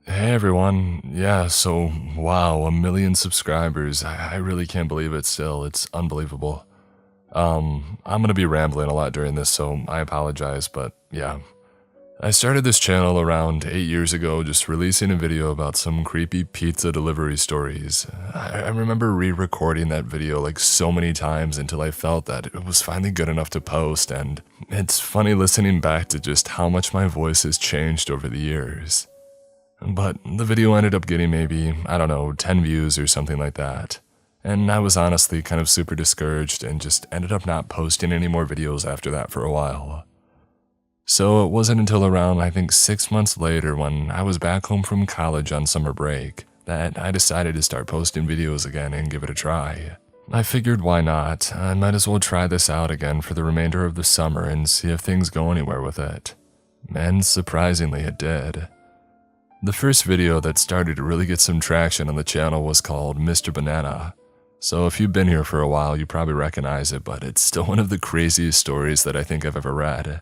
Hey everyone, yeah, so wow, 1 million subscribers. I really can't believe it still. It's unbelievable. I'm gonna be rambling a lot during this, so I apologize, but yeah. I started this channel around 8 years ago, just releasing a video about some creepy pizza delivery stories. I remember re-recording that video like so many times until I felt that it was finally good enough to post, and it's funny listening back to just how much my voice has changed over the years. But the video ended up getting maybe, I don't know, 10 views or something like that. And I was honestly kind of super discouraged and just ended up not posting any more videos after that for a while. So it wasn't until around, I think, 6 months later when I was back home from college on summer break that I decided to start posting videos again and give it a try. I figured why not, I might as well try this out again for the remainder of the summer and see if things go anywhere with it. And surprisingly it did. The first video that started to really get some traction on the channel was called Mr. Banana. So if you've been here for a while, you probably recognize it, but it's still one of the craziest stories that I think I've ever read.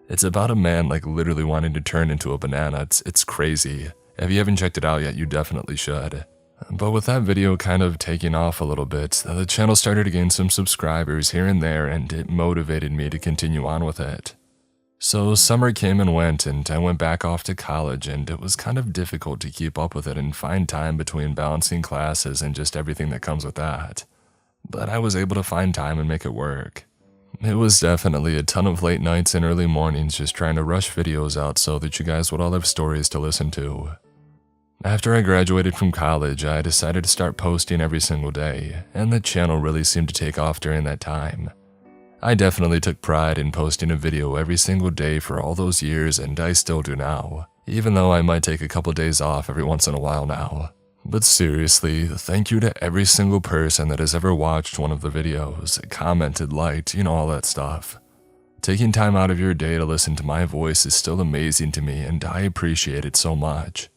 It's about a man like literally wanting to turn into a banana. It's crazy. If you haven't checked it out yet, you definitely should. But with that video kind of taking off a little bit, the channel started to gain some subscribers here and there, and it motivated me to continue on with it. So summer came and went, and I went back off to college, and it was kind of difficult to keep up with it and find time between balancing classes and just everything that comes with that. But I was able to find time and make it work. It was definitely a ton of late nights and early mornings just trying to rush videos out so that you guys would all have stories to listen to. After I graduated from college, I decided to start posting every single day, and the channel really seemed to take off during that time. I definitely took pride in posting a video every single day for all those years, and I still do now, even though I might take a couple days off every once in a while now. But seriously, thank you to every single person that has ever watched one of the videos, commented, liked, all that stuff. Taking time out of your day to listen to my voice is still amazing to me, and I appreciate it so much.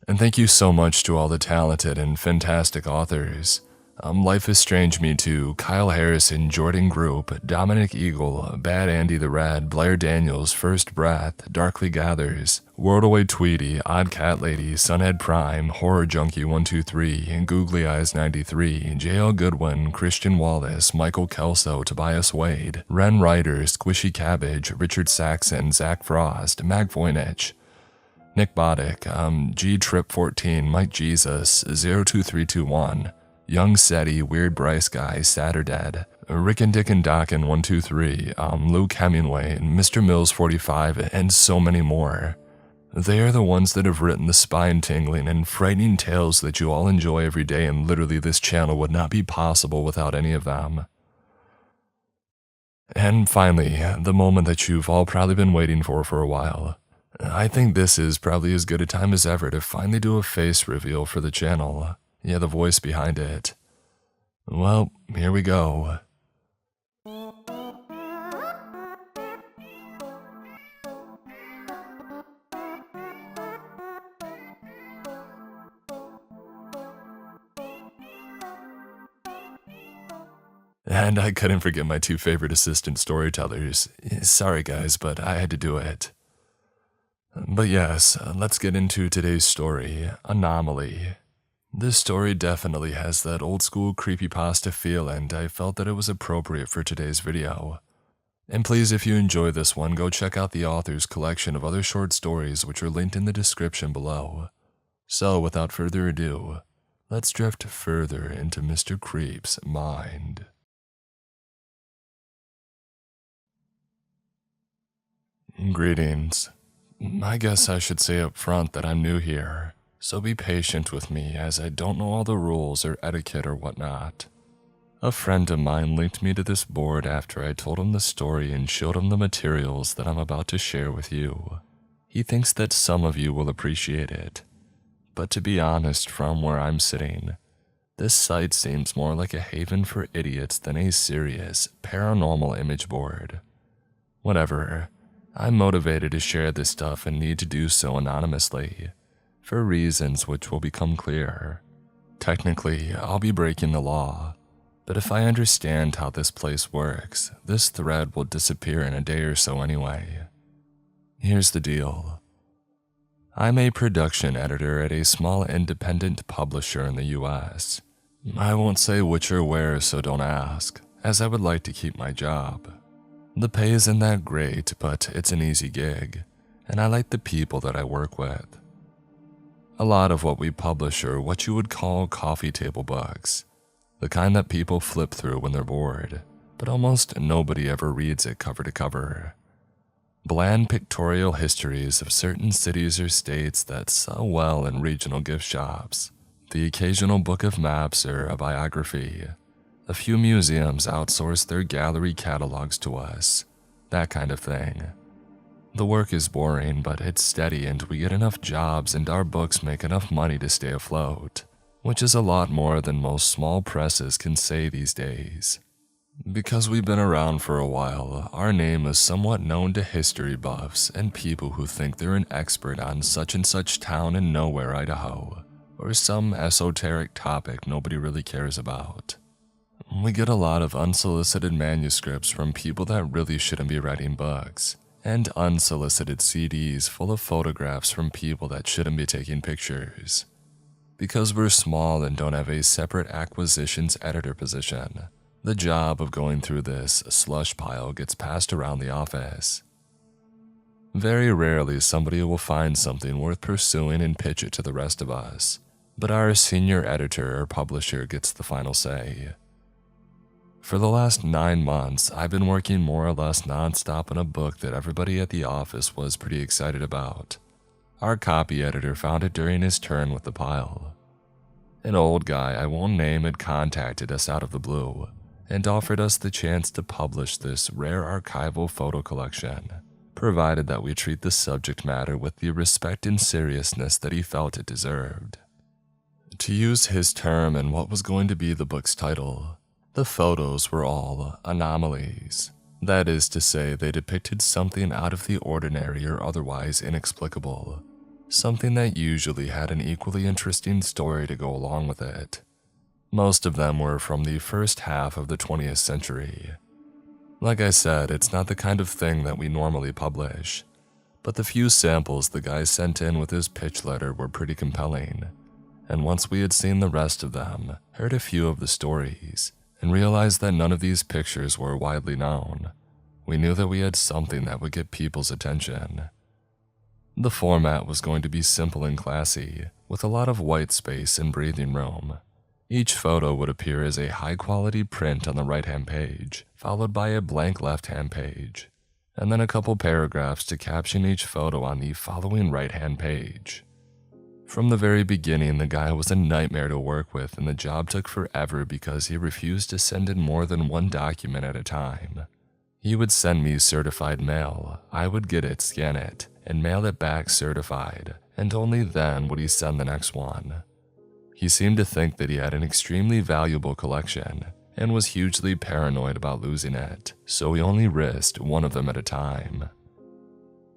And thank you so much to all the talented and fantastic authors. Life is Strange Me Too, Kyle Harrison, Jordan Group, Dominic Eagle, Bad Andy the Rad, Blair Daniels, First Breath, Darkly Gathers, Worldaway Tweety, Odd Cat Lady, Sunhead Prime, Horror Junkie 123, Googly Eyes 93, JL Goodwin, Christian Wallace, Michael Kelso, Tobias Wade, Ren Ryder, Squishy Cabbage, Richard Saxon, Zach Frost, Mag Voynich, Nick Boddick, G Trip 14, Mike Jesus, 02321, Young Seti, Weird Bryce Guy, Saturday, Rick and Dick and Dokken 123, Luke Hemingway, Mr. Mills 45, and so many more. They are the ones that have written the spine-tingling and frightening tales that you all enjoy every day, and literally this channel would not be possible without any of them. And finally, the moment that you've all probably been waiting for a while. I think this is probably as good a time as ever to finally do a face reveal for the channel. Yeah, the voice behind it. Well, here we go. And I couldn't forget my two favorite assistant storytellers. Sorry guys, but I had to do it. But yes, let's get into today's story, Anomaly. This story definitely has that old school creepypasta feel, and I felt that it was appropriate for today's video. And please, if you enjoy this one, go check out the author's collection of other short stories which are linked in the description below. So without further ado, let's drift further into Mr. Creep's mind. Greetings. I guess I should say up front that I'm new here. So be patient with me as I don't know all the rules or etiquette or whatnot. A friend of mine linked me to this board after I told him the story and showed him the materials that I'm about to share with you. He thinks that some of you will appreciate it. But to be honest, from where I'm sitting, this site seems more like a haven for idiots than a serious, paranormal image board. Whatever, I'm motivated to share this stuff and need to do so anonymously, for reasons which will become clear. Technically, I'll be breaking the law, but if I understand how this place works, this thread will disappear in a day or so anyway. Here's the deal. I'm a production editor at a small independent publisher in the US. I won't say which or where, so don't ask, as I would like to keep my job. The pay isn't that great, but it's an easy gig, and I like the people that I work with. A lot of what we publish are what you would call coffee table books, the kind that people flip through when they're bored, but almost nobody ever reads it cover to cover. Bland pictorial histories of certain cities or states that sell well in regional gift shops, the occasional book of maps or a biography. A few museums outsource their gallery catalogs to us, that kind of thing. The work is boring, but it's steady and we get enough jobs and our books make enough money to stay afloat, which is a lot more than most small presses can say these days. Because we've been around for a while, our name is somewhat known to history buffs and people who think they're an expert on such and such town in nowhere, Idaho, or some esoteric topic nobody really cares about. We get a lot of unsolicited manuscripts from people that really shouldn't be writing books, and unsolicited CDs full of photographs from people that shouldn't be taking pictures. Because we're small and don't have a separate acquisitions editor position, the job of going through this slush pile gets passed around the office. Very rarely somebody will find something worth pursuing and pitch it to the rest of us, but our senior editor or publisher gets the final say. For the last 9 months, I've been working more or less nonstop on a book that everybody at the office was pretty excited about. Our copy editor found it during his turn with the pile. An old guy I won't name had contacted us out of the blue and offered us the chance to publish this rare archival photo collection, provided that we treat the subject matter with the respect and seriousness that he felt it deserved. To use his term and what was going to be the book's title, the photos were all anomalies. That is to say, they depicted something out of the ordinary or otherwise inexplicable, something that usually had an equally interesting story to go along with it. Most of them were from the first half of the 20th century. Like I said, it's not the kind of thing that we normally publish, but the few samples the guy sent in with his pitch letter were pretty compelling, and once we had seen the rest of them, heard a few of the stories, and realized that none of these pictures were widely known, we knew that we had something that would get people's attention. The format was going to be simple and classy, with a lot of white space and breathing room. Each photo would appear as a high-quality print on the right-hand page, followed by a blank left-hand page, and then a couple paragraphs to caption each photo on the following right-hand page. From the very beginning, the guy was a nightmare to work with, and the job took forever because he refused to send in more than one document at a time. He would send me certified mail, I would get it, scan it, and mail it back certified, and only then would he send the next one. He seemed to think that he had an extremely valuable collection, and was hugely paranoid about losing it, so he only risked one of them at a time.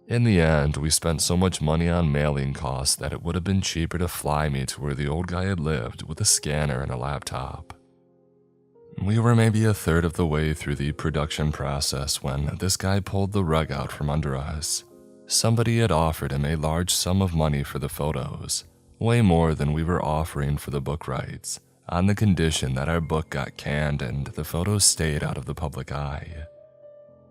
In the end, we spent so much money on mailing costs that it would have been cheaper to fly me to where the old guy had lived with a scanner and a laptop. We were maybe a third of the way through the production process when this guy pulled the rug out from under us. Somebody had offered him a large sum of money for the photos, way more than we were offering for the book rights, on the condition that our book got canned and the photos stayed out of the public eye.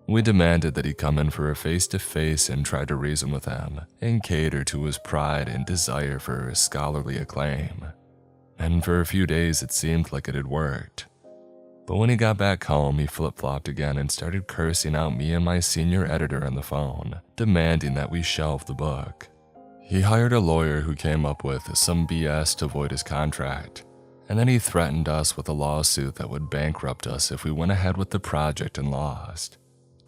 We demanded that he come in for a face-to-face and try to reason with him and cater to his pride and desire for scholarly acclaim. And for a few days it seemed like it had worked. But when he got back home, he flip-flopped again and started cursing out me and my senior editor on the phone, demanding that we shelve the book. He hired a lawyer who came up with some BS to void his contract, and then he threatened us with a lawsuit that would bankrupt us if we went ahead with the project and lost.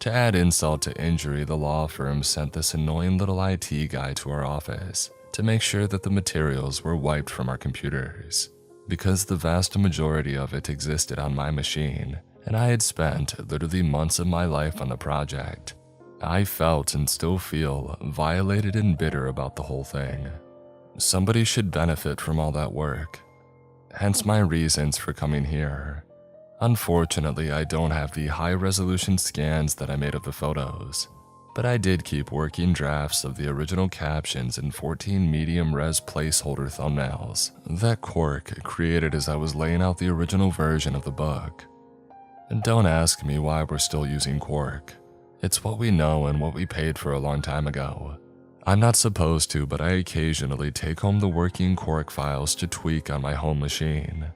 To add insult to injury, the law firm sent this annoying little IT guy to our office to make sure that the materials were wiped from our computers, because the vast majority of it existed on my machine, and I had spent literally months of my life on the project. I felt and still feel violated and bitter about the whole thing. Somebody should benefit from all that work. Hence my reasons for coming here. Unfortunately, I don't have the high-resolution scans that I made of the photos, but I did keep working drafts of the original captions and 14 medium-res placeholder thumbnails that Quark created as I was laying out the original version of the book. And don't ask me why we're still using Quark. It's what we know and what we paid for a long time ago. I'm not supposed to, but I occasionally take home the working Quark files to tweak on my home machine.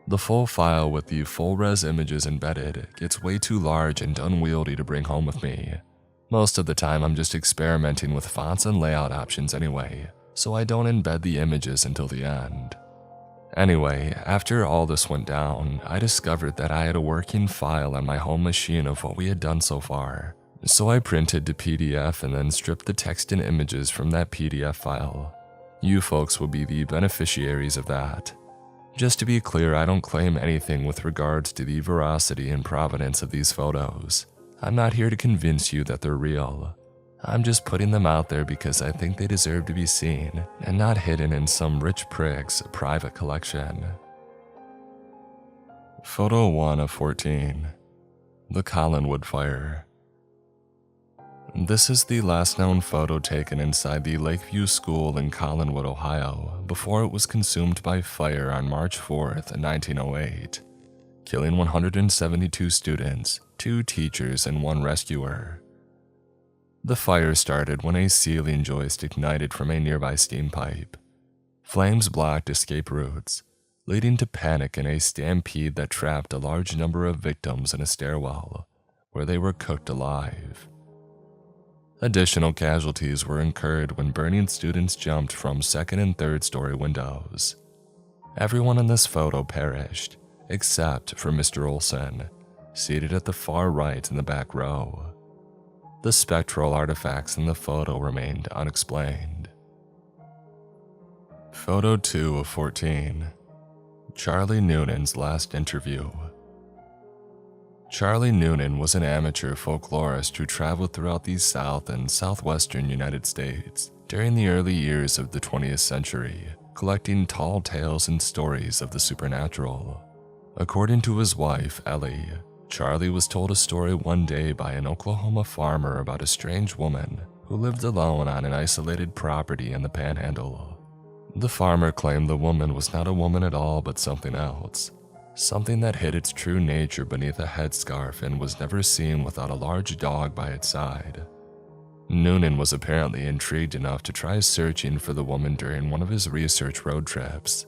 The full file with the full-res images embedded gets way too large and unwieldy to bring home with me. Most of the time I'm just experimenting with fonts and layout options anyway, so I don't embed the images until the end. Anyway, after all this went down, I discovered that I had a working file on my home machine of what we had done so far. So I printed to PDF and then stripped the text and images from that PDF file. You folks will be the beneficiaries of that. Just to be clear, I don't claim anything with regards to the veracity and provenance of these photos. I'm not here to convince you that they're real. I'm just putting them out there because I think they deserve to be seen and not hidden in some rich prick's private collection. Photo 1 of 14. The Collinwood Fire. This is the last known photo taken inside the Lakeview School in Collinwood, Ohio, before it was consumed by fire on March 4th, 1908, killing 172 students, 2 teachers, and 1 rescuer. The fire started when a ceiling joist ignited from a nearby steam pipe. Flames blocked escape routes, leading to panic and a stampede that trapped a large number of victims in a stairwell, where they were cooked alive. Additional casualties were incurred when burning students jumped from 2nd and 3rd story windows. Everyone in this photo perished, except for Mr. Olson, seated at the far right in the back row. The spectral artifacts in the photo remained unexplained. Photo 2 of 14. Charlie Noonan's last interview. Charlie Noonan was an amateur folklorist who traveled throughout the South and Southwestern United States during the early years of the 20th century, collecting tall tales and stories of the supernatural. According to his wife, Ellie, Charlie was told a story one day by an Oklahoma farmer about a strange woman who lived alone on an isolated property in the Panhandle. The farmer claimed the woman was not a woman at all but something else. Something that hid its true nature beneath a headscarf and was never seen without a large dog by its side. Noonan was apparently intrigued enough to try searching for the woman during one of his research road trips.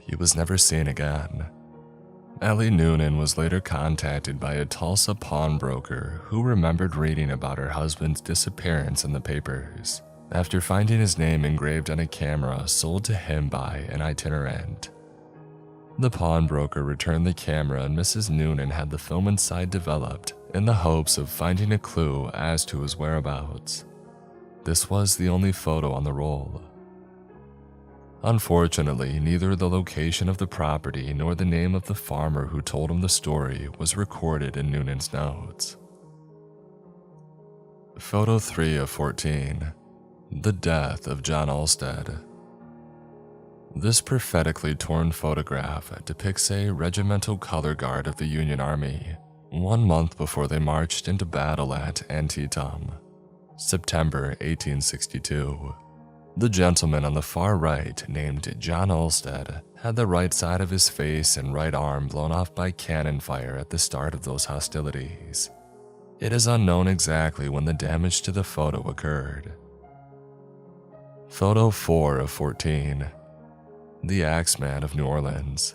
He was never seen again. Ellie Noonan was later contacted by a Tulsa pawnbroker who remembered reading about her husband's disappearance in the papers, after finding his name engraved on a camera sold to him by an itinerant. The pawnbroker returned the camera and Mrs. Noonan had the film inside developed in the hopes of finding a clue as to his whereabouts. This was the only photo on the roll. Unfortunately, neither the location of the property nor the name of the farmer who told him the story was recorded in Noonan's notes. Photo 3 of 14. The death of John Alstead. This prophetically torn photograph depicts a regimental color guard of the Union Army, 1 month before they marched into battle at Antietam, September 1862. The gentleman on the far right, named John Alstead, had the right side of his face and right arm blown off by cannon fire at the start of those hostilities. It is unknown exactly when the damage to the photo occurred. Photo 4 of 14. The Axeman of New Orleans.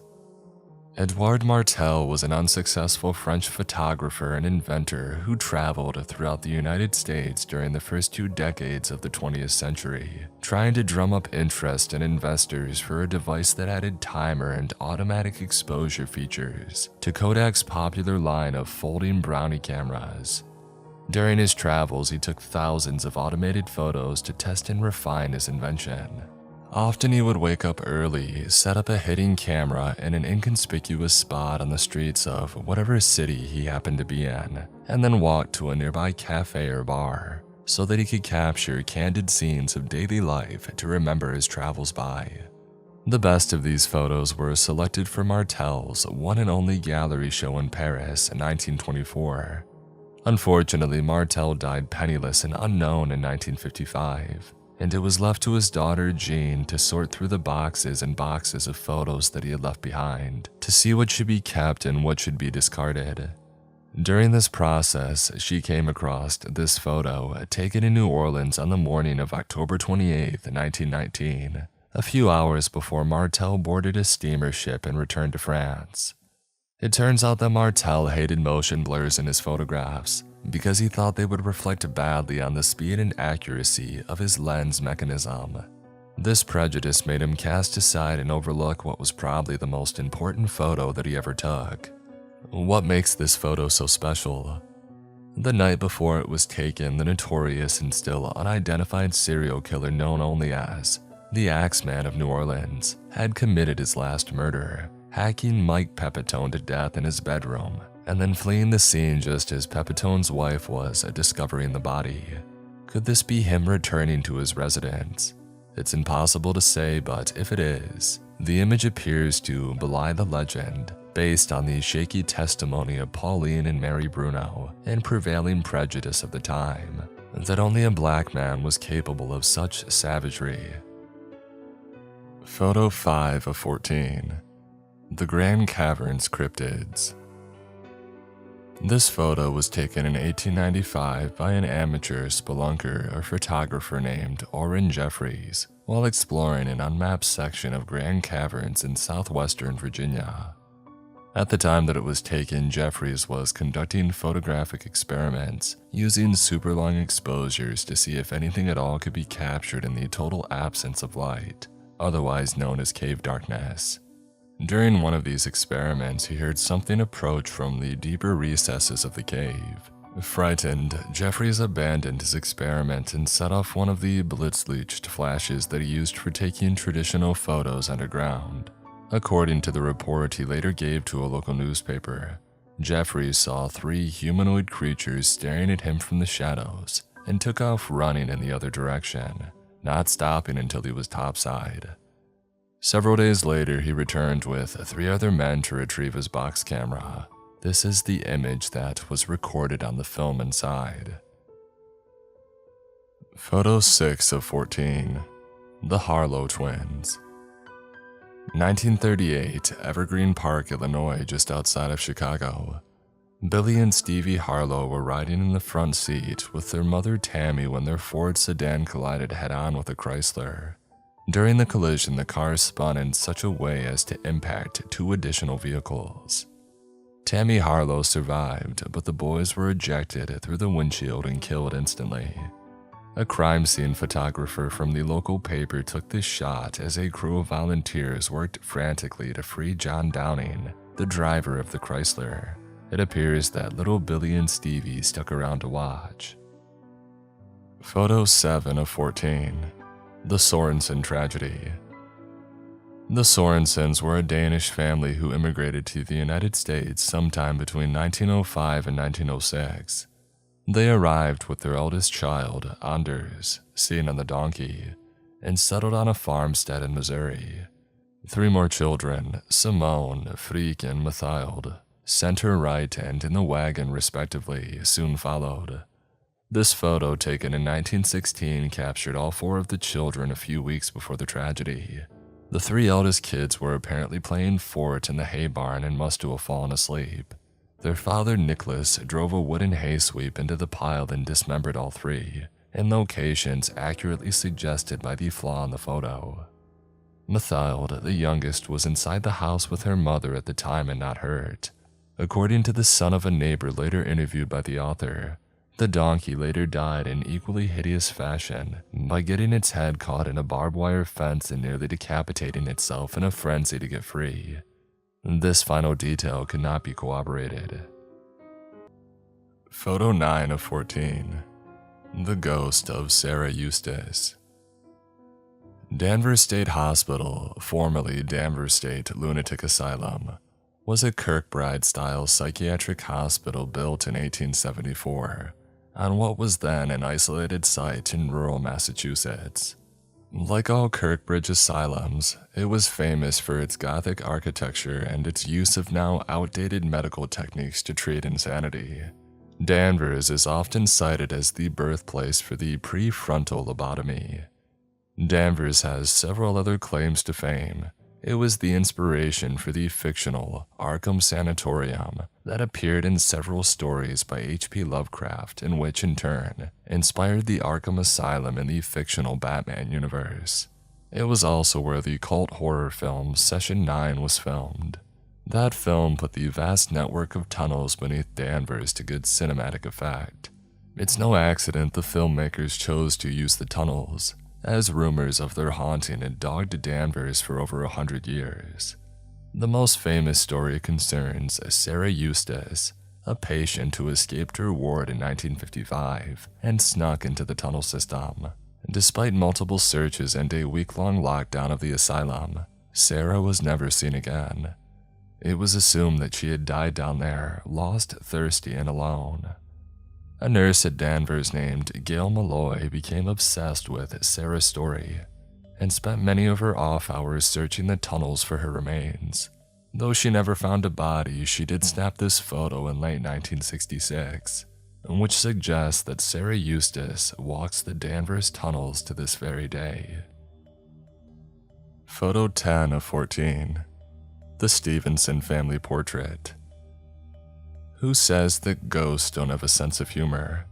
Edouard Martel was an unsuccessful French photographer and inventor who traveled throughout the United States during the first 2 decades of the 20th century, trying to drum up interest in investors for a device that added timer and automatic exposure features to Kodak's popular line of folding brownie cameras. During his travels, he took thousands of automated photos to test and refine his invention. Often he would wake up early, set up a hidden camera in an inconspicuous spot on the streets of whatever city he happened to be in, and then walk to a nearby cafe or bar so that he could capture candid scenes of daily life to remember his travels by. The best of these photos were selected for Martel's one and only gallery show in Paris in 1924. Unfortunately, Martel died penniless and unknown in 1955, and it was left to his daughter Jean to sort through the boxes and boxes of photos that he had left behind to see what should be kept and what should be discarded. During this process, she came across this photo taken in New Orleans on the morning of October 28, 1919, a few hours before Martel boarded a steamer ship and returned to France. It turns out that Martel hated motion blurs in his photographs because he thought they would reflect badly on the speed and accuracy of his lens mechanism. This prejudice made him cast aside and overlook what was probably the most important photo that he ever took. What makes this photo so special? The night before it was taken, the notorious and still unidentified serial killer known only as the Axeman of New Orleans had committed his last murder, hacking Mike Pepitone to death in his bedroom, and then fleeing the scene just as Pepitone's wife was discovering the body. Could this be him returning to his residence? It's impossible to say, but if it is, the image appears to belie the legend based on the shaky testimony of Pauline and Mary Bruno and prevailing prejudice of the time, that only a black man was capable of such savagery. Photo 5 of 14. The Grand Caverns Cryptids. This photo was taken in 1895 by an amateur spelunker or photographer named Orrin Jeffries while exploring an unmapped section of Grand Caverns in southwestern Virginia. At the time that it was taken, Jeffries was conducting photographic experiments using super long exposures to see if anything at all could be captured in the total absence of light, otherwise known as cave darkness. During one of these experiments, he heard something approach from the deeper recesses of the cave. Frightened, Jeffries abandoned his experiment and set off one of the blitzlicht flashes that he used for taking traditional photos underground. According to the report he later gave to a local newspaper, Jeffries saw 3 humanoid creatures staring at him from the shadows and took off running in the other direction, not stopping until he was topside. Several days later, he returned with 3 other men to retrieve his box camera. This is the image that was recorded on the film inside. Photo 6 of 14. The Harlow Twins. 1938, Evergreen Park, Illinois, just outside of Chicago. Billy and Stevie Harlow were riding in the front seat with their mother Tammy when their Ford sedan collided head-on with a Chrysler. During the collision, the car spun in such a way as to impact 2 additional vehicles. Tammy Harlow survived, but the boys were ejected through the windshield and killed instantly. A crime scene photographer from the local paper took this shot as a crew of volunteers worked frantically to free John Downing, the driver of the Chrysler. It appears that little Billy and Stevie stuck around to watch. Photo 7 of 14. The Sorensen Tragedy. The Sorensens were a Danish family who immigrated to the United States sometime between 1905 and 1906. They arrived with their eldest child, Anders, seen on the donkey, and settled on a farmstead in Missouri. 3 more children, Simone, Freek, and Mathild, center right and in the wagon respectively, soon followed. This photo, taken in 1916, captured all 4 of the children a few weeks before the tragedy. The 3 eldest kids were apparently playing fort in the hay barn and must have fallen asleep. Their father, Nicholas, drove a wooden hay sweep into the pile and dismembered all 3, in locations accurately suggested by the flaw in the photo. Mathild, the youngest, was inside the house with her mother at the time and not hurt. According to the son of a neighbor later interviewed by the author, the donkey later died in equally hideous fashion by getting its head caught in a barbed wire fence and nearly decapitating itself in a frenzy to get free. This final detail could not be corroborated. Photo 9 of 14. The Ghost of Sarah Eustace. Danvers State Hospital, formerly Danvers State Lunatic Asylum, was a Kirkbride-style psychiatric hospital built in 1874 on what was then an isolated site in rural Massachusetts. Like all Kirkbridge asylums, it was famous for its Gothic architecture and its use of now outdated medical techniques to treat insanity. Danvers is often cited as the birthplace for the prefrontal lobotomy. Danvers has several other claims to fame. It was the inspiration for the fictional Arkham Sanatorium that appeared in several stories by H.P. Lovecraft, and which in turn inspired the Arkham Asylum in the fictional Batman universe. It was also where the cult horror film Session 9 was filmed. That film put the vast network of tunnels beneath Danvers to good cinematic effect. It's no accident the filmmakers chose to use the tunnels, as rumors of their haunting had dogged Danvers for over 100 years. The most famous story concerns Sarah Eustace, a patient who escaped her ward in 1955 and snuck into the tunnel system. Despite multiple searches and a week-long lockdown of the asylum, Sarah was never seen again. It was assumed that she had died down there, lost, thirsty, and alone. A nurse at Danvers named Gail Malloy became obsessed with Sarah's story and spent many of her off hours searching the tunnels for her remains. Though she never found a body, she did snap this photo in late 1966, which suggests that Sarah Eustace walks the Danvers tunnels to this very day. Photo 10 of 14. The Stevenson family portrait. Who says that ghosts don't have a sense of humor?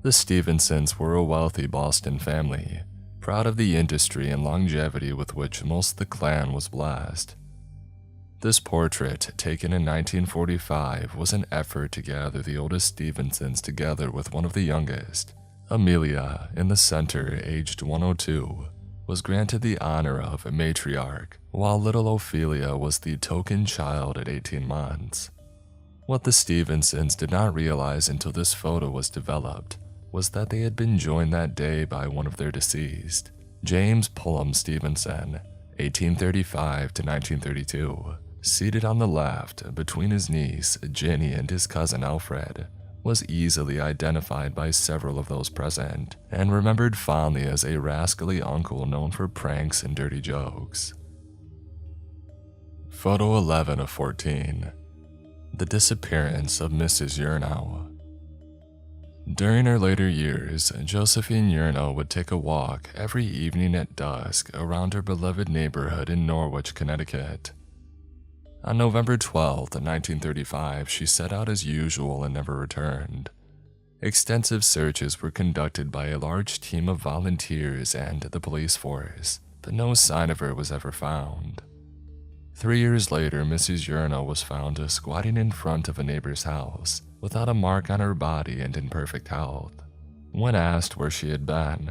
The Stevensons were a wealthy Boston family, proud of the industry and longevity with which most of the clan was blessed. This portrait, taken in 1945, was an effort to gather the oldest Stevensons together with one of the youngest. Amelia, in the center, aged 102, was granted the honor of a matriarch, while little Ophelia was the token child at 18 months. What the Stevensons did not realize until this photo was developed was that they had been joined that day by one of their deceased, James Pullum Stevenson, 1835 to 1932. Seated on the left, between his niece, Jenny, and his cousin Alfred, was easily identified by several of those present, and remembered fondly as a rascally uncle known for pranks and dirty jokes. Photo 11 of 14. The disappearance of Mrs. Yurnow. During her later years, Josephine Yurnow would take a walk every evening at dusk around her beloved neighborhood in Norwich, Connecticut. On November 12, 1935, she set out as usual and never returned. Extensive searches were conducted by a large team of volunteers and the police force, but no sign of her was ever found. 3 years later, Mrs. Yurnow was found squatting in front of a neighbor's house, without a mark on her body and in perfect health. When asked where she had been,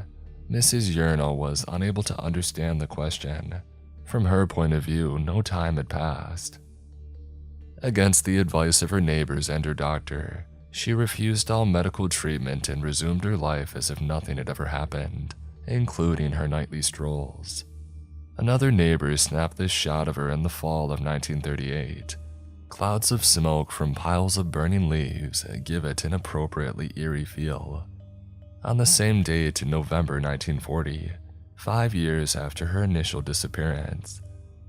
Mrs. Yurnow was unable to understand the question. From her point of view, no time had passed. Against the advice of her neighbors and her doctor, she refused all medical treatment and resumed her life as if nothing had ever happened, including her nightly strolls. Another neighbor snapped this shot of her in the fall of 1938. Clouds of smoke from piles of burning leaves give it an appropriately eerie feel. On the same date in November 1940, 5 years after her initial disappearance,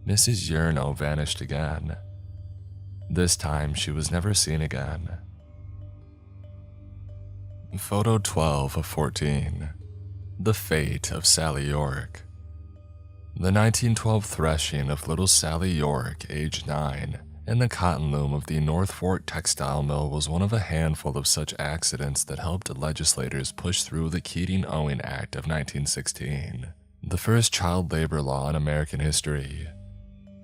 Mrs. Yurnow vanished again. This time, she was never seen again. Photo 12 of 14. The fate of Sally York. The 1912 threshing of little Sally York, aged 9, in the cotton loom of the North Fork textile mill was one of a handful of such accidents that helped legislators push through the Keating-Owen Act of 1916, the first child labor law in American history.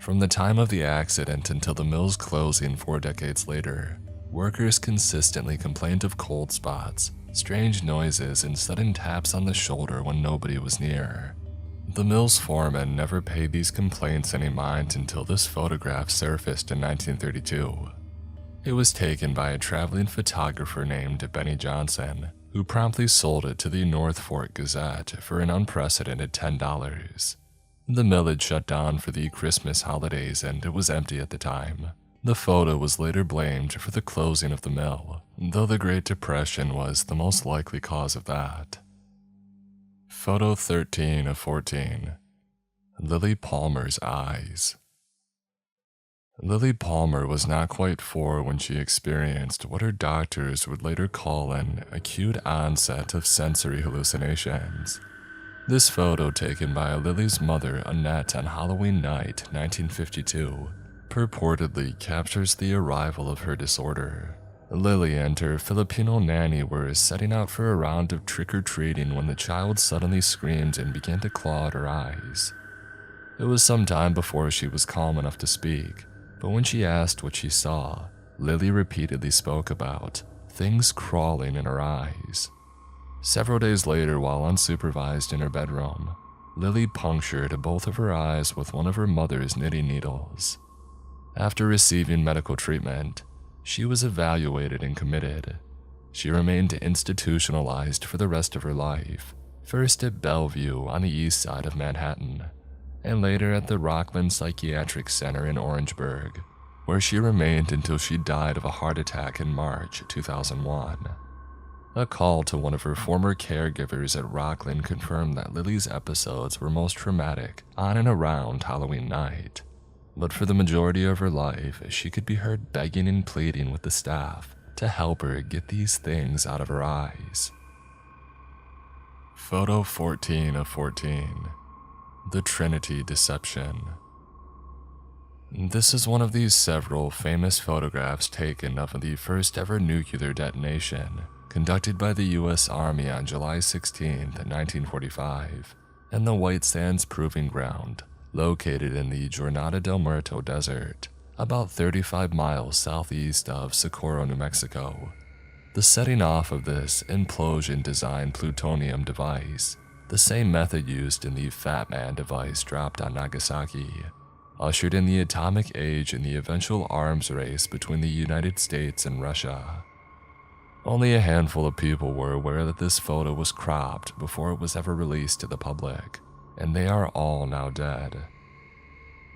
From the time of the accident until the mill's closing 4 decades later, workers consistently complained of cold spots, strange noises, and sudden taps on the shoulder when nobody was near. The mill's foreman never paid these complaints any mind until this photograph surfaced in 1932. It was taken by a traveling photographer named Benny Johnson, who promptly sold it to the North Fork Gazette for an unprecedented $10. The mill had shut down for the Christmas holidays and it was empty at the time. The photo was later blamed for the closing of the mill, though the Great Depression was the most likely cause of that. Photo 13 of 14. Lily Palmer's eyes. Lily Palmer was not quite 4 when she experienced what her doctors would later call an acute onset of sensory hallucinations. This photo, taken by Lily's mother Annette on Halloween night 1952, purportedly captures the arrival of her disorder. Lily and her Filipino nanny were setting out for a round of trick-or-treating when the child suddenly screamed and began to claw at her eyes. It was some time before she was calm enough to speak, but when she asked what she saw, Lily repeatedly spoke about things crawling in her eyes. Several days later, while unsupervised in her bedroom, Lily punctured both of her eyes with one of her mother's knitting needles. After receiving medical treatment, she was evaluated and committed. She remained institutionalized for the rest of her life, first at Bellevue on the east side of Manhattan, and later at the Rockland Psychiatric Center in Orangeburg, where she remained until she died of a heart attack in March 2001. A call to one of her former caregivers at Rockland confirmed that Lily's episodes were most traumatic on and around Halloween night. But for the majority of her life, she could be heard begging and pleading with the staff to help her get these things out of her eyes. Photo 14 of 14. The Trinity Deception. This is one of these several famous photographs taken of the first ever nuclear detonation conducted by the U.S. Army on July 16, 1945, in the White Sands Proving Ground, located in the Jornada del Muerto Desert, about 35 miles southeast of Socorro, New Mexico. The setting off of this implosion-designed plutonium device, the same method used in the Fat Man device dropped on Nagasaki, ushered in the atomic age and the eventual arms race between the United States and Russia. Only a handful of people were aware that this photo was cropped before it was ever released to the public, and they are all now dead.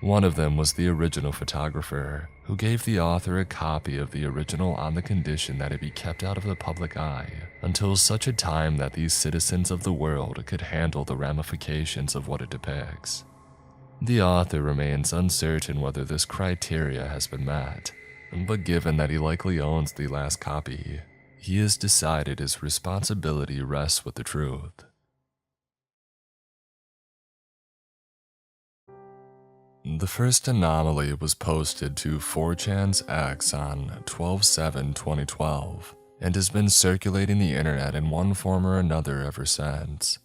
One of them was the original photographer, who gave the author a copy of the original on the condition that it be kept out of the public eye until such a time that these citizens of the world could handle the ramifications of what it depicts. The author remains uncertain whether this criteria has been met, but given that he likely owns the last copy, he has decided his responsibility rests with the truth. The first Anomaly was posted to 4chan's X on 12/7/2012 and has been circulating the internet in one form or another ever since.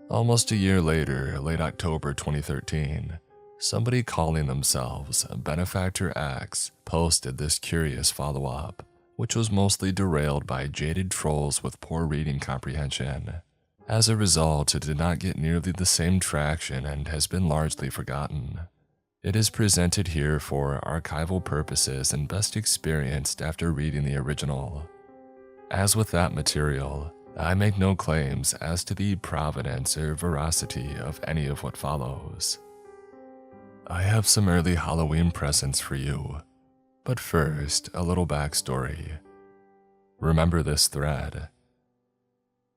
Almost a year later, late October 2013, somebody calling themselves Benefactor X posted this curious follow-up, which was mostly derailed by jaded trolls with poor reading comprehension. As a result, it did not get nearly the same traction and has been largely forgotten. It is presented here for archival purposes and best experienced after reading the original. As with that material, I make no claims as to the provenance or veracity of any of what follows. I have some early Halloween presents for you, but first, a little backstory. Remember this thread.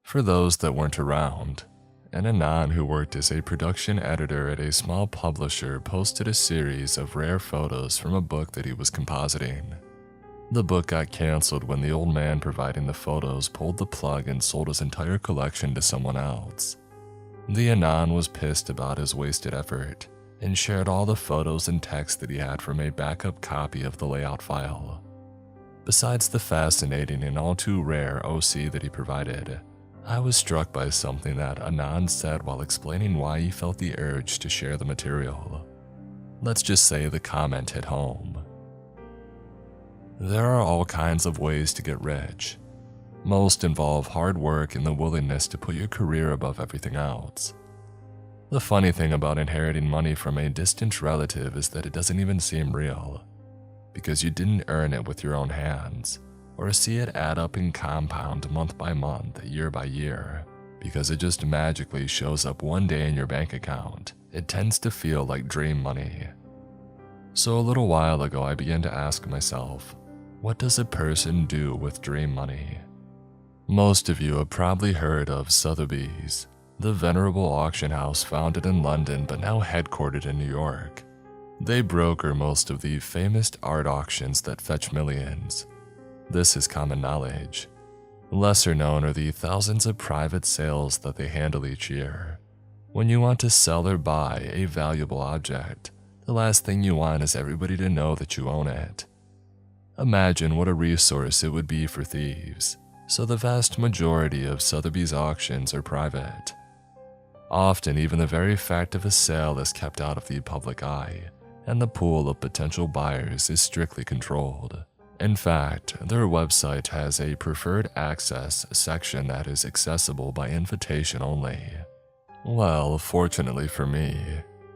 For those that weren't around, an Anon who worked as a production editor at a small publisher posted a series of rare photos from a book that he was compositing. The book got canceled when the old man providing the photos pulled the plug and sold his entire collection to someone else. The Anon was pissed about his wasted effort and shared all the photos and text that he had from a backup copy of the layout file. Besides the fascinating and all too rare OC that he provided, I was struck by something that Anon said while explaining why he felt the urge to share the material. Let's just say the comment hit home. There are all kinds of ways to get rich. Most involve hard work and the willingness to put your career above everything else. The funny thing about inheriting money from a distant relative is that it doesn't even seem real, because you didn't earn it with your own hands, or see it add up and compound month by month, year by year. Because it just magically shows up one day in your bank account, it tends to feel like dream money. So a little while ago I began to ask myself, what does a person do with dream money? Most of you have probably heard of Sotheby's, the venerable auction house founded in London but now headquartered in New York. They broker most of the famous art auctions that fetch millions. This is common knowledge. Lesser known are the thousands of private sales that they handle each year. When you want to sell or buy a valuable object, the last thing you want is everybody to know that you own it. Imagine what a resource it would be for thieves, so the vast majority of Sotheby's auctions are private. Often, even the very fact of a sale is kept out of the public eye, and the pool of potential buyers is strictly controlled. In fact, their website has a preferred access section that is accessible by invitation only. Well, fortunately for me,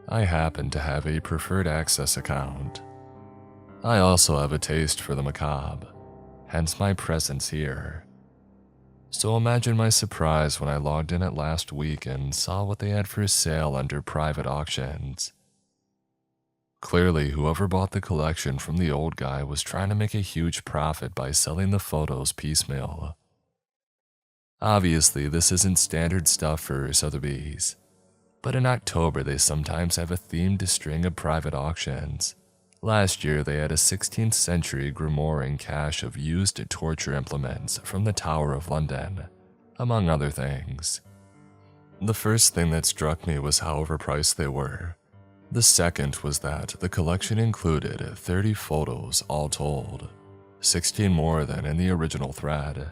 I happen to have a preferred access account. I also have a taste for the macabre, hence my presence here. So imagine my surprise when I logged in at last week and saw what they had for sale under private auctions. Clearly, whoever bought the collection from the old guy was trying to make a huge profit by selling the photos piecemeal. Obviously, this isn't standard stuff for Sotheby's, but in October they sometimes have a themed string of private auctions. Last year they had a 16th century grimoire in cache of used torture implements from the Tower of London, among other things. The first thing that struck me was how overpriced they were. The second was that the collection included 30 photos all told, 16 more than in the original thread.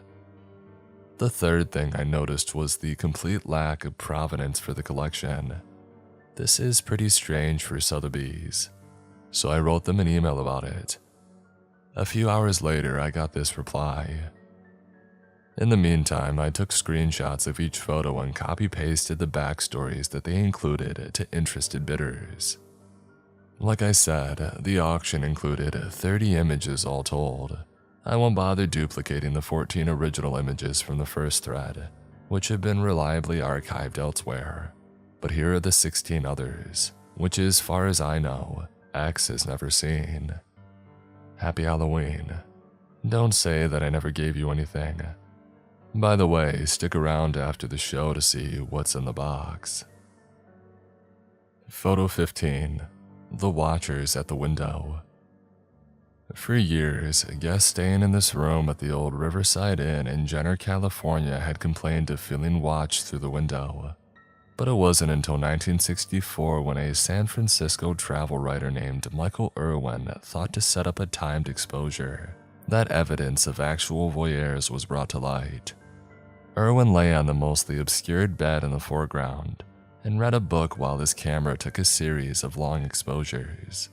The third thing I noticed was the complete lack of provenance for the collection. This is pretty strange for Sotheby's, so I wrote them an email about it. A few hours later, I got this reply. In the meantime, I took screenshots of each photo and copy-pasted the backstories that they included to interested bidders. Like I said, the auction included 30 images all told. I won't bother duplicating the 14 original images from the first thread, which have been reliably archived elsewhere. But here are the 16 others, which as far as I know, X has never seen. Happy Halloween. Don't say that I never gave you anything. By the way, stick around after the show to see what's in the box. Photo 15. The Watchers at the Window. For years, guests staying in this room at the old Riverside Inn in Jenner, California had complained of feeling watched through the window. But it wasn't until 1964 when a San Francisco travel writer named Michael Irwin thought to set up a timed exposure that evidence of actual voyeurs was brought to light. Irwin lay on the mostly obscured bed in the foreground and read a book while his camera took a series of long exposures.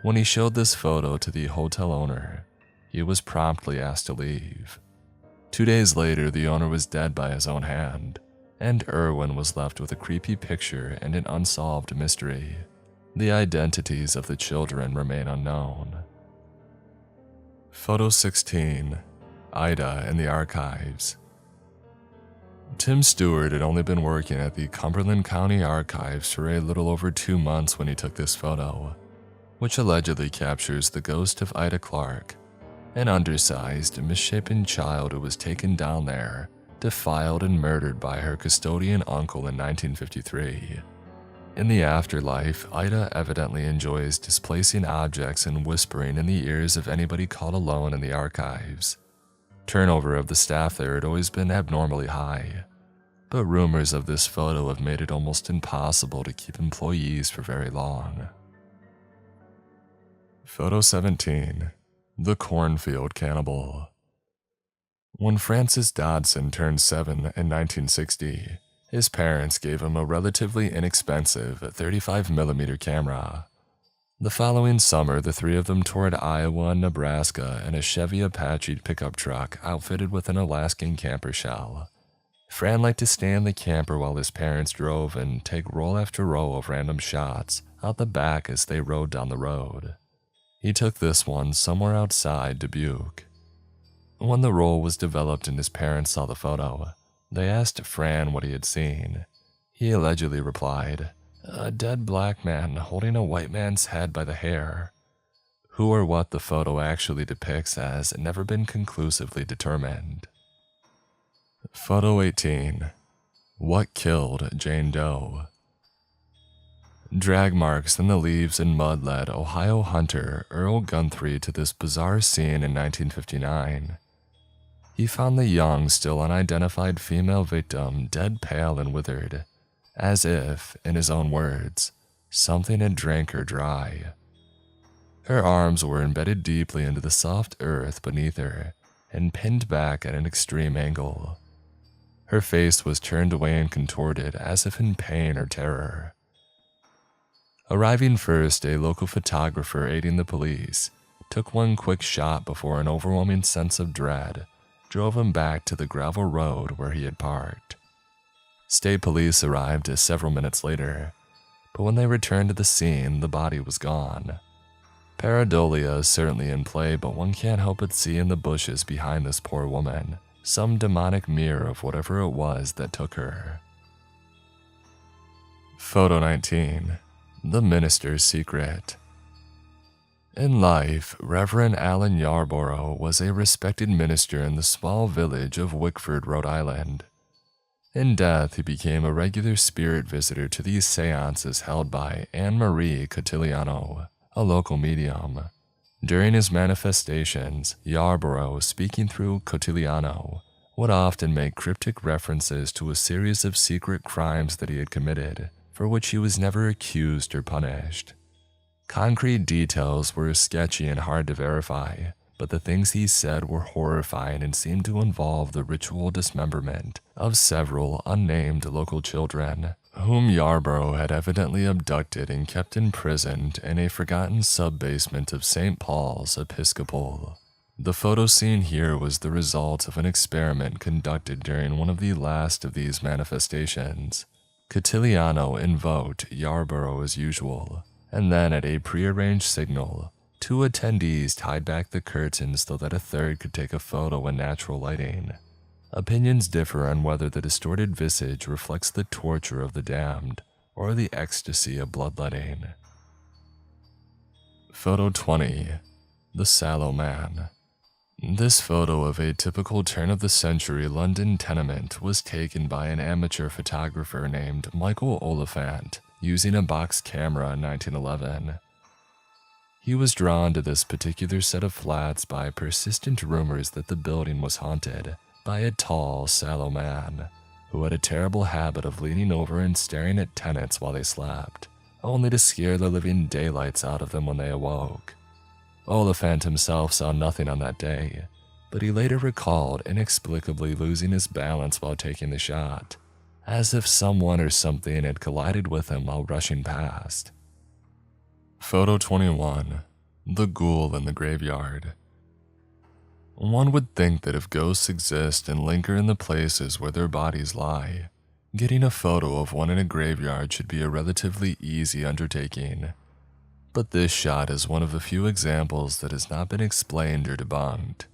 When he showed this photo to the hotel owner, he was promptly asked to leave. 2 days later, the owner was dead by his own hand, and Irwin was left with a creepy picture and an unsolved mystery. The identities of the children remain unknown. Photo 16. Aita in the Archives. Tim Stewart had only been working at the Cumberland County Archives for a little over 2 months when he took this photo, which allegedly captures the ghost of Ida Clark, an undersized, misshapen child who was taken down there, defiled and murdered by her custodian uncle in 1953. In the afterlife, Ida evidently enjoys displacing objects and whispering in the ears of anybody caught alone in the archives. Turnover of the staff there had always been abnormally high, but rumors of this photo have made it almost impossible to keep employees for very long. Photo 17. The Cornfield Cannibal. When Francis Dodson turned 7 in 1960, his parents gave him a relatively inexpensive 35mm camera. The following summer, the three of them toured Iowa and Nebraska in a Chevy Apache pickup truck outfitted with an Alaskan camper shell. Fran liked to stay in the camper while his parents drove and take roll after roll of random shots out the back as they rode down the road. He took this one somewhere outside Dubuque. When the roll was developed and his parents saw the photo, they asked Fran what he had seen. He allegedly replied, "A dead black man holding a white man's head by the hair." Who or what the photo actually depicts has never been conclusively determined. Photo 18. What Killed Jane Doe. Drag marks in the leaves and mud led Ohio hunter Earl Guthrie to this bizarre scene in 1959. He found the young, still unidentified female victim dead pale and withered, as if, in his own words, something had drank her dry. Her arms were embedded deeply into the soft earth beneath her and pinned back at an extreme angle. Her face was turned away and contorted as if in pain or terror. Arriving first, a local photographer aiding the police took one quick shot before an overwhelming sense of dread drove him back to the gravel road where he had parked. State police arrived several minutes later, but when they returned to the scene, the body was gone. Pareidolia is certainly in play, but one can't help but see in the bushes behind this poor woman some demonic mirror of whatever it was that took her. Photo 19. The Minister's Secret. In life, Reverend Alan Yarborough was a respected minister in the small village of Wickford, Rhode Island. In death, he became a regular spirit visitor to these seances held by Anne-Marie Cotiliano, a local medium. During his manifestations, Yarborough, speaking through Cotiliano, would often make cryptic references to a series of secret crimes that he had committed, for which he was never accused or punished. Concrete details were sketchy and hard to verify, but the things he said were horrifying and seemed to involve the ritual dismemberment of several unnamed local children, whom Yarborough had evidently abducted and kept imprisoned in a forgotten sub-basement of St. Paul's Episcopal. The photo seen here was the result of an experiment conducted during one of the last of these manifestations. Cotiliano invoked Yarborough as usual, and then at a prearranged signal, two attendees tied back the curtains so that a third could take a photo in natural lighting. Opinions differ on whether the distorted visage reflects the torture of the damned or the ecstasy of bloodletting. Photo 20. The Sallow Man. This photo of a typical turn-of-the-century London tenement was taken by an amateur photographer named Michael Oliphant using a box camera in 1911. He was drawn to this particular set of flats by persistent rumors that the building was haunted by a tall, sallow man who had a terrible habit of leaning over and staring at tenants while they slept, only to scare the living daylights out of them when they awoke. Oliphant himself saw nothing on that day, but he later recalled inexplicably losing his balance while taking the shot, as if someone or something had collided with him while rushing past. Photo 21. The Ghoul in the Graveyard. One would think that if ghosts exist and linger in the places where their bodies lie, getting a photo of one in a graveyard should be a relatively easy undertaking. But this shot is one of the few examples that has not been explained or debunked.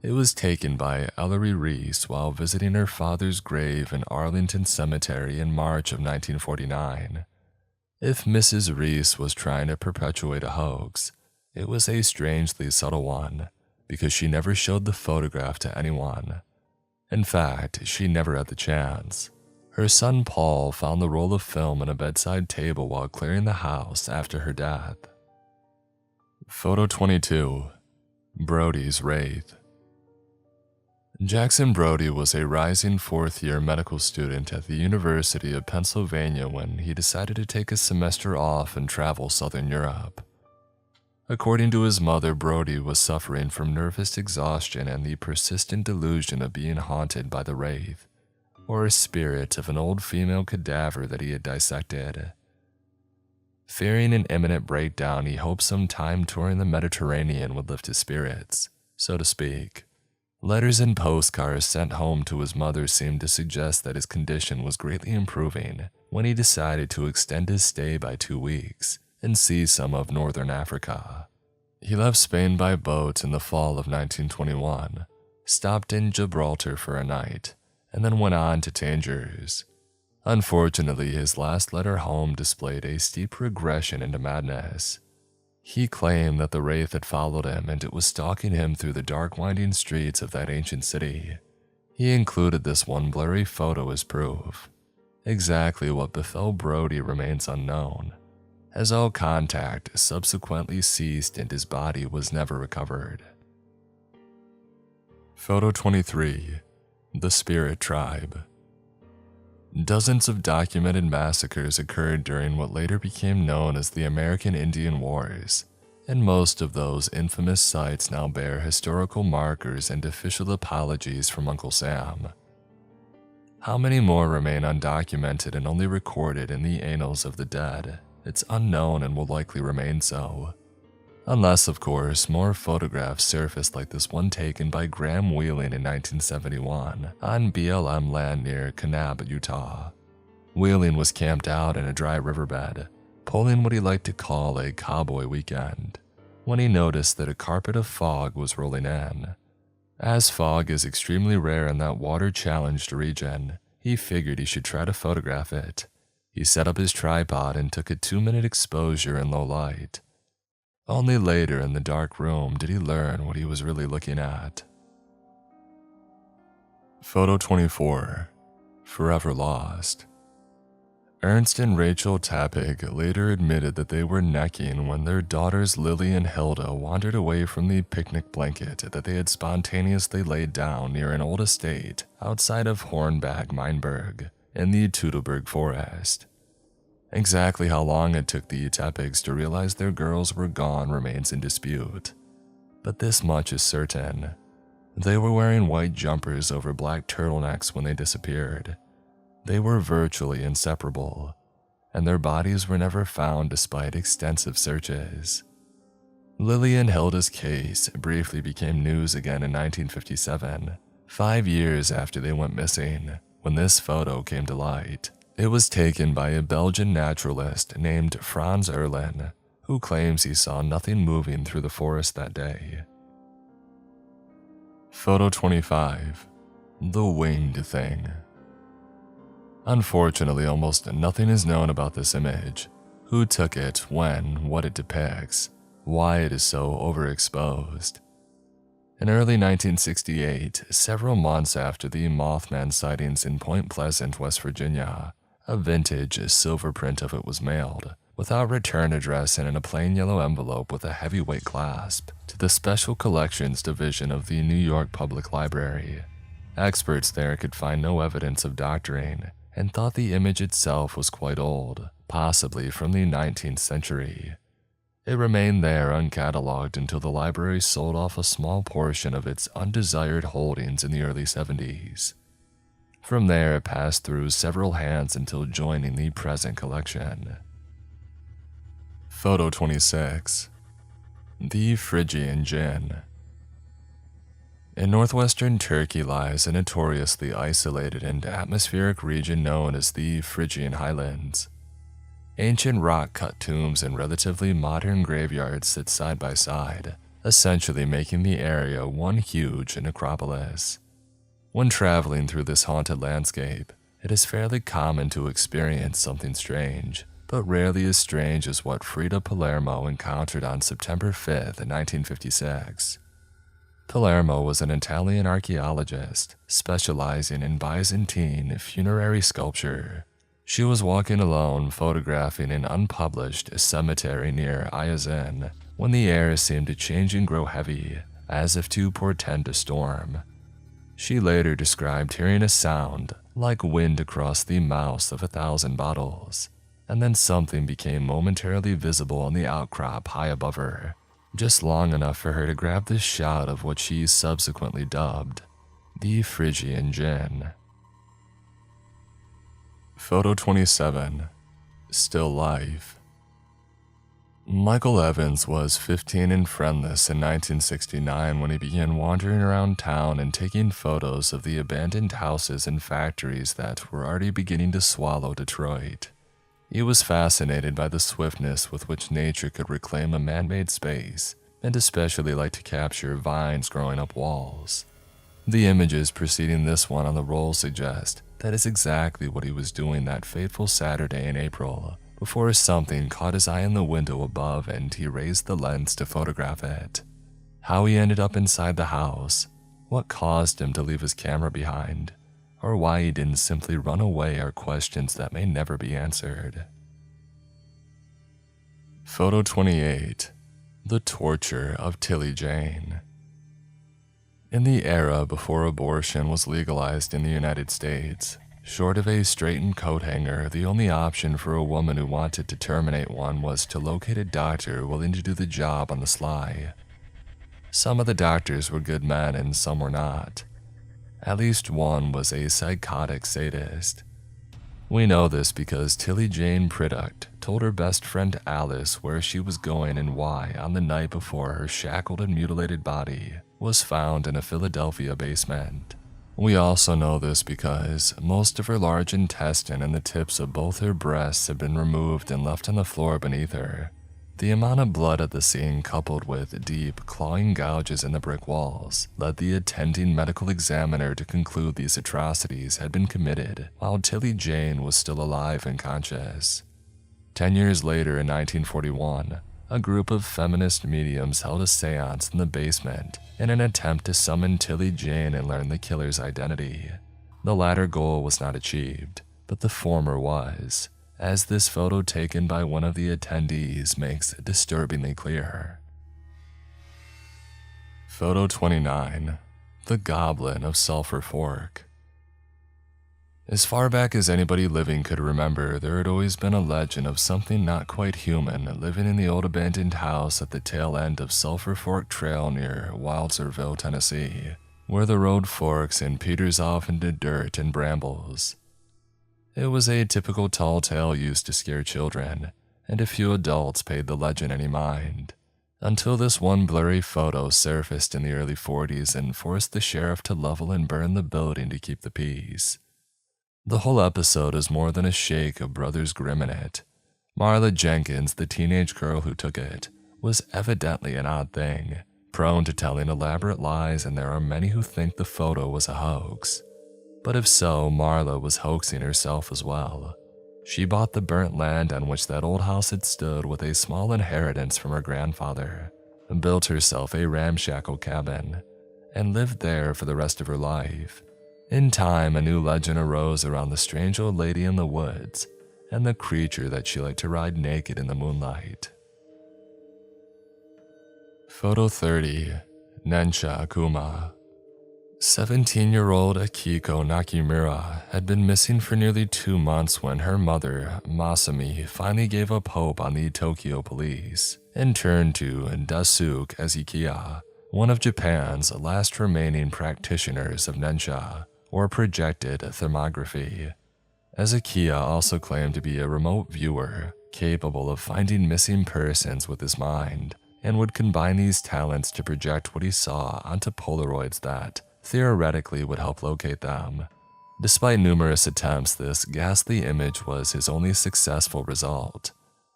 It was taken by Ellery Reese while visiting her father's grave in Arlington Cemetery in March of 1949. If Mrs. Reese was trying to perpetuate a hoax, it was a strangely subtle one, because she never showed the photograph to anyone. In fact, she never had the chance. Her son Paul found the roll of film on a bedside table while clearing the house after her death. Photo 22. Brody's Wraith. Jackson Brody was a rising fourth-year medical student at the University of Pennsylvania when he decided to take a semester off and travel southern Europe. According to his mother, Brody was suffering from nervous exhaustion and the persistent delusion of being haunted by the wraith, or a spirit of an old female cadaver that he had dissected. Fearing an imminent breakdown, he hoped some time touring the Mediterranean would lift his spirits, so to speak. Letters and postcards sent home to his mother seemed to suggest that his condition was greatly improving when he decided to extend his stay by 2 weeks and see some of northern Africa. He left Spain by boat in the fall of 1921, stopped in Gibraltar for a night, and then went on to Tangiers. Unfortunately, his last letter home displayed a steep regression into madness. He claimed that the wraith had followed him and it was stalking him through the dark winding streets of that ancient city. He included this one blurry photo as proof. Exactly what befell Brody remains unknown, as all contact subsequently ceased and his body was never recovered. Photo 23. The Spirit Tribe. Dozens of documented massacres occurred during what later became known as the American Indian Wars, and most of those infamous sites now bear historical markers and official apologies from Uncle Sam. How many more remain undocumented and only recorded in the annals of the dead? It's unknown and will likely remain so. Unless, of course, more photographs surface like this one taken by Graham Wheeling in 1971 on BLM land near Kanab, Utah. Wheeling was camped out in a dry riverbed, pulling what he liked to call a cowboy weekend, when he noticed that a carpet of fog was rolling in. As fog is extremely rare in that water-challenged region, he figured he should try to photograph it. He set up his tripod and took a 2-minute exposure in low light. Only later in the dark room did he learn what he was really looking at. Photo 24. Forever Lost. Ernst and Rachel Tappig later admitted that they were necking when their daughters Lily and Hilda wandered away from the picnic blanket that they had spontaneously laid down near an old estate outside of Hornbach, Meinberg, in the Teutoburg forest. Exactly how long it took the Tappigs to realize their girls were gone remains in dispute, but this much is certain. They were wearing white jumpers over black turtlenecks when they disappeared. They were virtually inseparable, and their bodies were never found despite extensive searches. Lily and Hilda's case briefly became news again in 1957, 5 years after they went missing, when this photo came to light. It was taken by a Belgian naturalist named Frans Erlen, who claims he saw nothing moving through the forest that day. Photo 25. The Winged Thing. Unfortunately, almost nothing is known about this image, who took it, when, what it depicts, why it is so overexposed. In early 1968, several months after the Mothman sightings in Point Pleasant, West Virginia, a vintage silver print of it was mailed, without return address and in a plain yellow envelope with a heavyweight clasp, to the Special Collections Division of the New York Public Library. Experts there could find no evidence of doctoring, and thought the image itself was quite old, possibly from the 19th century. It remained there uncatalogued until the library sold off a small portion of its undesired holdings in the early 70s. From there, it passed through several hands until joining the present collection. Photo 26. The Phrygian Jinn. In northwestern Turkey lies a notoriously isolated and atmospheric region known as the Phrygian Highlands. Ancient rock-cut tombs and relatively modern graveyards sit side by side, essentially making the area one huge necropolis. When traveling through this haunted landscape, it is fairly common to experience something strange, but rarely as strange as what Frida Palermo encountered on September 5th, 1956. Palermo was an Italian archaeologist specializing in Byzantine funerary sculpture. She was walking alone photographing an unpublished cemetery near Iazin when the air seemed to change and grow heavy, as if to portend a storm. She later described hearing a sound like wind across the mouths of 1,000 bottles, and then something became momentarily visible on the outcrop high above her, just long enough for her to grab this shot of what she subsequently dubbed the Phrygian Jinn. Photo 27. Still Life. Michael Evans was 15 and friendless in 1969 when he began wandering around town and taking photos of the abandoned houses and factories that were already beginning to swallow Detroit. He was fascinated by the swiftness with which nature could reclaim a man-made space, and especially liked to capture vines growing up walls. The images preceding this one on the roll suggest that is exactly what he was doing that fateful Saturday in April, before something caught his eye in the window above and he raised the lens to photograph it. How he ended up inside the house, what caused him to leave his camera behind, or why he didn't simply run away are questions that may never be answered. Photo 28. The Torture of Tilly Jane. In the era before abortion was legalized in the United States, short of a straightened coat hanger, the only option for a woman who wanted to terminate one was to locate a doctor willing to do the job on the sly. Some of the doctors were good men and some were not. At least one was a psychotic sadist. We know this because Tilly Jane Pridduck told her best friend Alice where she was going and why on the night before her shackled and mutilated body was found in a Philadelphia basement. We also know this because most of her large intestine and the tips of both her breasts had been removed and left on the floor beneath her. The amount of blood at the scene, coupled with deep, clawing gouges in the brick walls, led the attending medical examiner to conclude these atrocities had been committed while Tilly Jane was still alive and conscious. 10 years later, in 1941, a group of feminist mediums held a seance in the basement in an attempt to summon Tilly Jane and learn the killer's identity. The latter goal was not achieved, but the former was, as this photo taken by one of the attendees makes disturbingly clear. Photo 29. The Goblin of Sulphur Fork. As far back as anybody living could remember, there had always been a legend of something not quite human living in the old abandoned house at the tail end of Sulphur Fork Trail near Wildsonville, Tennessee, where the road forks and peters off into dirt and brambles. It was a typical tall tale used to scare children, and a few adults paid the legend any mind, until this one blurry photo surfaced in the early 40s and forced the sheriff to level and burn the building to keep the peace. The whole episode is more than a shake of Brothers Grimm in it. Marla Jenkins, the teenage girl who took it, was evidently an odd thing, prone to telling elaborate lies, and there are many who think the photo was a hoax. But if so, Marla was hoaxing herself as well. She bought the burnt land on which that old house had stood with a small inheritance from her grandfather, built herself a ramshackle cabin, and lived there for the rest of her life. In time, a new legend arose around the strange old lady in the woods and the creature that she liked to ride naked in the moonlight. Photo 30. Nensha Kuma. 17-year-old Akiko Nakimura had been missing for nearly 2 months when her mother, Masami, finally gave up hope on the Tokyo police and turned to Daisuke Ezekiya, one of Japan's last remaining practitioners of Nensha, or projected thermography. Ezekiya also claimed to be a remote viewer, capable of finding missing persons with his mind, and would combine these talents to project what he saw onto Polaroids that theoretically would help locate them. Despite numerous attempts, this ghastly image was his only successful result.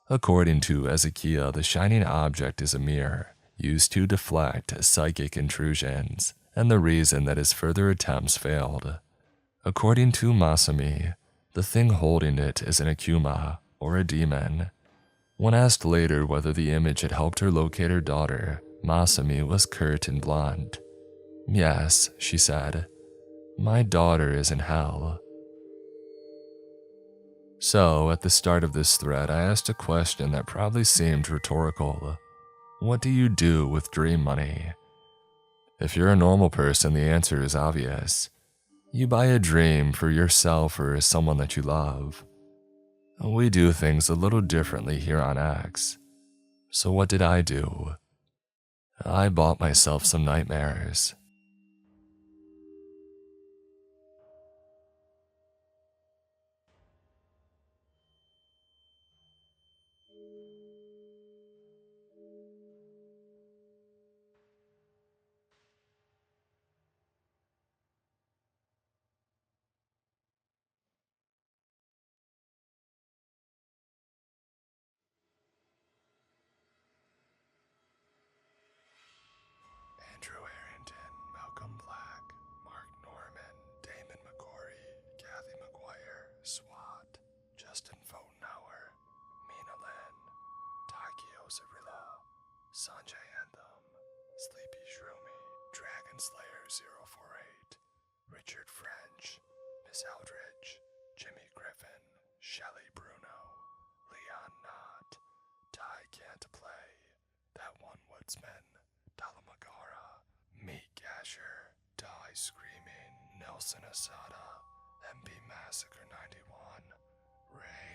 According to Ezekiya, the shining object is a mirror used to deflect psychic intrusions, and the reason that his further attempts failed. According to Masami, the thing holding it is an Akuma, or a demon. When asked later whether the image had helped her locate her daughter, Masami was curt and blunt. "Yes," she said, "my daughter is in hell." So, at the start of this thread, I asked a question that probably seemed rhetorical. What do you do with dream money? If you're a normal person, the answer is obvious. You buy a dream for yourself or someone that you love. We do things a little differently here on X. So what did I do? I bought myself some nightmares. Andrew Harrington, Malcolm Black, Mark Norman, Damon McCory, Kathy McGuire, SWAT, Justin Fotenauer, Mina Lynn, Takio Zarilla, Sanjay Anthem, Sleepy Shroomy, Dragon Slayer 048, Richard French, Miss Eldridge, Jimmy Griffin, Shelley Bruno, Leon Knott, Ty Can't Play, That One Woodsman, Talamagara, Meat Gasher, Die Screaming, Nelson Asada, MB Massacre 91, Ray